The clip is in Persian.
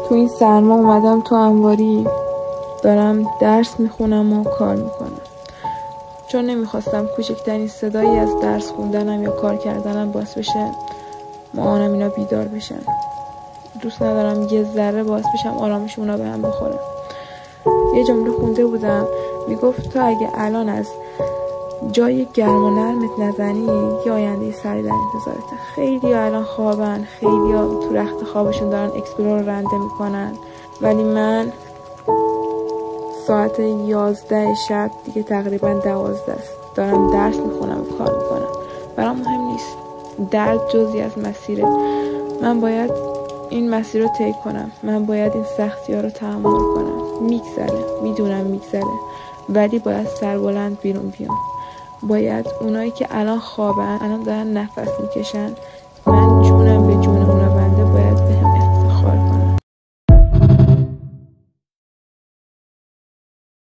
تو این سرما اومدم تو انباری دارم درس میخونم و کار میکنم، چون نمیخواستم کوچکترین صدایی از درس خوندنم یا کار کردنم باعث بشه مامانم اینا بیدار بشن. دوست ندارم یه ذره باعث بشم آرامش اونا به هم بخوره. یه جمله خونده بودم میگفت تو اگه الان از جای گرم و نرمت نزنی یه آینده سری در انتظارته. خیلی الان خوابن، خیلی تو رخت خوابشون دارن اکسپلور رو رنده میکنن، ولی من ساعت 11 شب دیگه تقریبا 12 است دارم درس میخونم و کار میکنم. برام مهم نیست، درد جزئی از مسیره. من باید این مسیر رو طی کنم، من باید این سختی ها رو تحمل کنم. میگذره، میدونم میگذره، ولی باید سربلند بیرون بیام. باید اونایی که الان خوابن، الان دارن نفس میکشن،